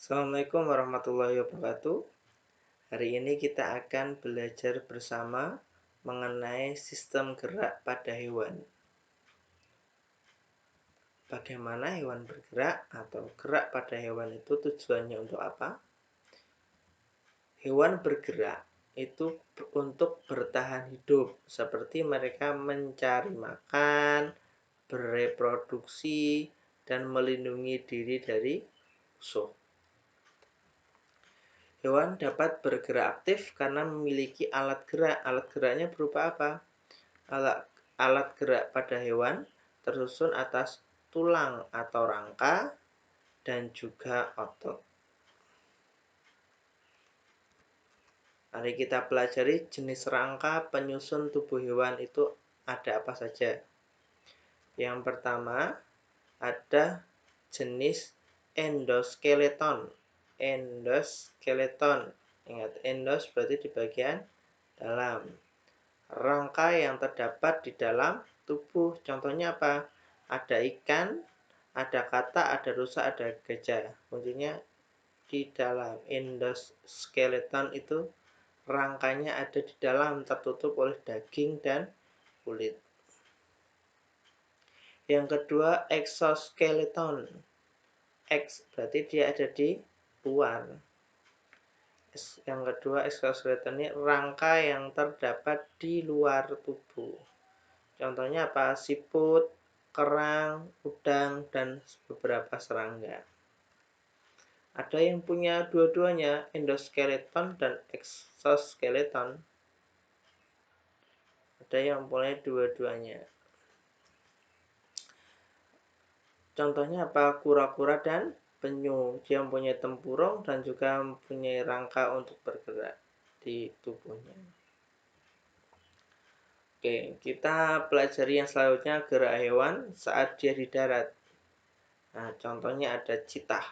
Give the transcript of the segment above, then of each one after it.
Assalamualaikum warahmatullahi wabarakatuh. Hari ini kita akan belajar bersama mengenai sistem gerak pada hewan. Bagaimana hewan bergerak atau gerak pada hewan itu tujuannya untuk apa? Hewan bergerak itu untuk bertahan hidup, seperti mereka mencari makan, bereproduksi, dan melindungi diri dari musuh. Hewan dapat bergerak aktif karena memiliki alat gerak. Alat geraknya berupa apa? Alat gerak pada hewan tersusun atas tulang atau rangka dan juga otot. Mari kita pelajari jenis rangka penyusun tubuh hewan itu ada apa saja. Yang pertama ada jenis endoskeleton. Endoskeleton. Ingat, endos berarti di bagian dalam. Rangka yang terdapat di dalam tubuh. Contohnya apa? Ada ikan, ada katak, ada rusa, ada gajah. Kuncinya di dalam. Endoskeleton itu rangkanya ada di dalam, tertutup oleh daging dan kulit. Yang kedua, exoskeleton. X berarti dia ada di luar. Yang kedua, exoskeleton ini rangka yang terdapat di luar tubuh. Contohnya apa? Siput, kerang, udang, dan beberapa serangga. Ada yang punya dua-duanya, endoskeleton dan exoskeleton. Ada yang punya dua-duanya. Contohnya apa? Kura-kura dan penyu. Dia mempunyai tempurung dan juga mempunyai rangka untuk bergerak di tubuhnya. Oke, kita pelajari yang selanjutnya gerak hewan saat dia di darat. Nah, contohnya ada cheetah.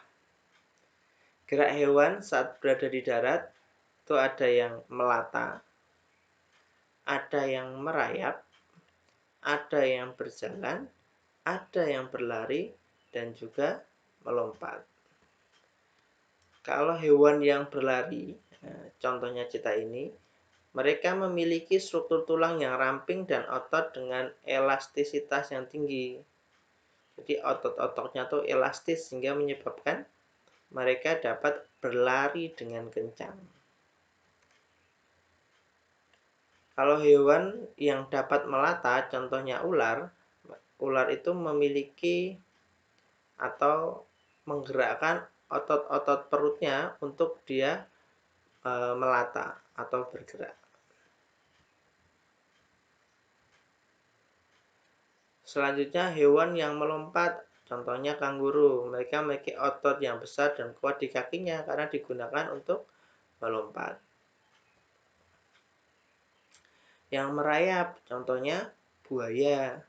Gerak hewan saat berada di darat itu ada yang melata, ada yang merayap, ada yang berjalan, ada yang berlari, dan juga melompat. Kalau hewan yang berlari, contohnya cheetah ini, mereka memiliki struktur tulang yang ramping dan otot dengan elastisitas yang tinggi. Jadi otot-ototnya tuh elastis sehingga menyebabkan mereka dapat berlari dengan kencang. Kalau hewan yang dapat melata, contohnya ular, ular itu memiliki atau menggerakkan otot-otot perutnya untuk dia melata atau bergerak. Selanjutnya hewan yang melompat, contohnya kanguru. Mereka memiliki otot yang besar dan kuat di kakinya karena digunakan untuk melompat. Yang merayap, contohnya buaya.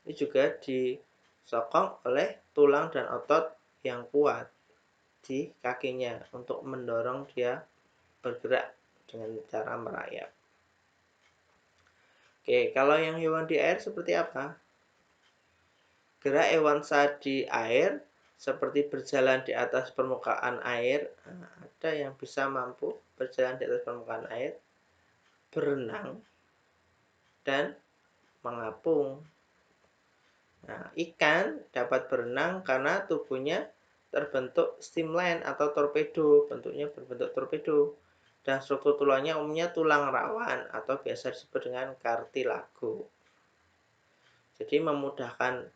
Ini juga disokong oleh tulang dan otot yang kuat di kakinya untuk mendorong dia bergerak dengan cara merayap. Oke, kalau yang hewan di air seperti apa? Gerak hewan saat di air seperti berjalan di atas permukaan air. Nah, ada yang bisa mampu berjalan di atas permukaan air, berenang, dan mengapung. Nah, ikan dapat berenang karena tubuhnya terbentuk streamline atau torpedo, bentuknya berbentuk torpedo. Dan struktur tulangnya umumnya tulang rawan atau biasa disebut dengan kartilago. Jadi memudahkan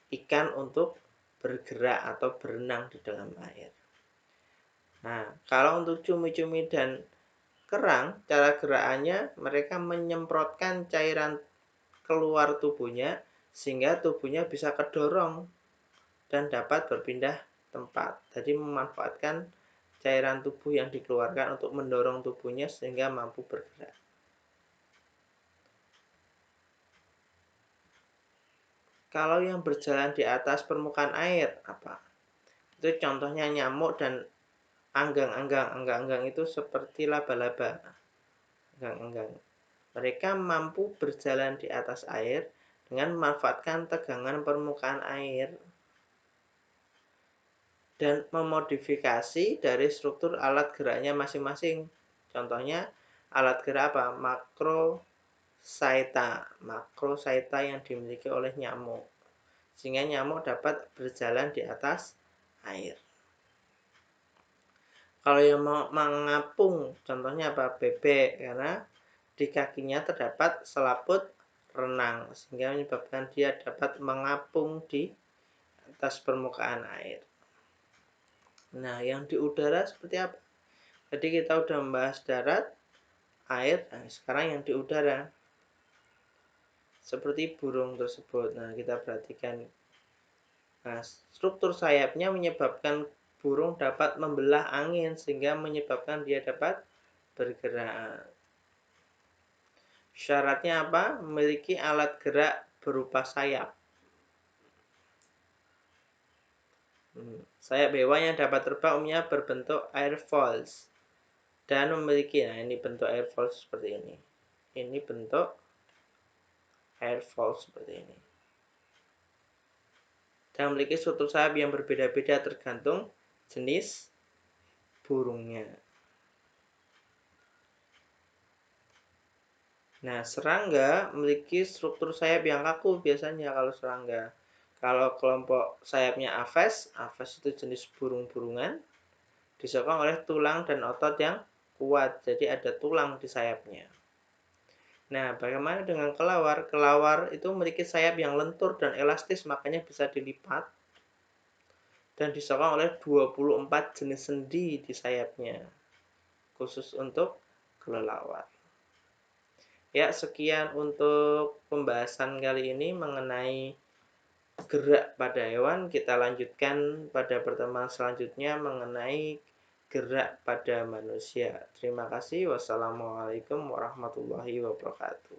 ikan untuk bergerak atau berenang di dalam air. Nah, kalau untuk cumi-cumi dan kerang, cara gerakannya mereka menyemprotkan cairan keluar tubuhnya sehingga tubuhnya bisa kedorong dan dapat berpindah tempat. Jadi memanfaatkan cairan tubuh yang dikeluarkan untuk mendorong tubuhnya sehingga mampu bergerak. Kalau yang berjalan di atas permukaan air apa? Itu contohnya nyamuk dan anggang-anggang. Anggang-anggang itu seperti laba-laba. Anggang-anggang. Mereka mampu berjalan di atas air dengan memanfaatkan tegangan permukaan air. dan memodifikasi dari struktur alat geraknya masing-masing. Contohnya alat gerak apa? Makrosaita yang dimiliki oleh nyamuk. Sehingga nyamuk dapat berjalan di atas air. Kalau yang mau mengapung, contohnya apa? Bebek, karena di kakinya terdapat selaput renang, sehingga menyebabkan dia dapat mengapung di atas permukaan air. Nah, yang di udara seperti apa? Jadi kita udah membahas darat, air, nah sekarang yang di udara. Seperti burung tersebut. Nah, kita perhatikan. Nah, struktur sayapnya menyebabkan burung dapat membelah angin sehingga menyebabkan dia dapat bergerak. Syaratnya apa? Memiliki alat gerak berupa sayap. Sayap hewan yang dapat terbang umumnya berbentuk airfoils dan memiliki, nah ini bentuk airfoils seperti ini. Ini bentuk airfoils seperti ini. Dan memiliki struktur sayap yang berbeda-beda tergantung jenis burungnya. Nah, serangga memiliki struktur sayap yang kaku biasanya kalau serangga. Kalau kelompok sayapnya Aves itu jenis burung-burungan, disokong oleh tulang dan otot yang kuat. Jadi ada tulang di sayapnya. Nah, bagaimana dengan kelawar? Kelawar itu memiliki sayap yang lentur dan elastis, makanya bisa dilipat. Dan disokong oleh 24 jenis sendi di sayapnya, khusus untuk kelelawar. Ya, sekian untuk pembahasan kali ini mengenai gerak pada hewan. Kita lanjutkan pada pertemuan selanjutnya mengenai gerak pada manusia. Terima kasih. Wassalamualaikum warahmatullahi wabarakatuh.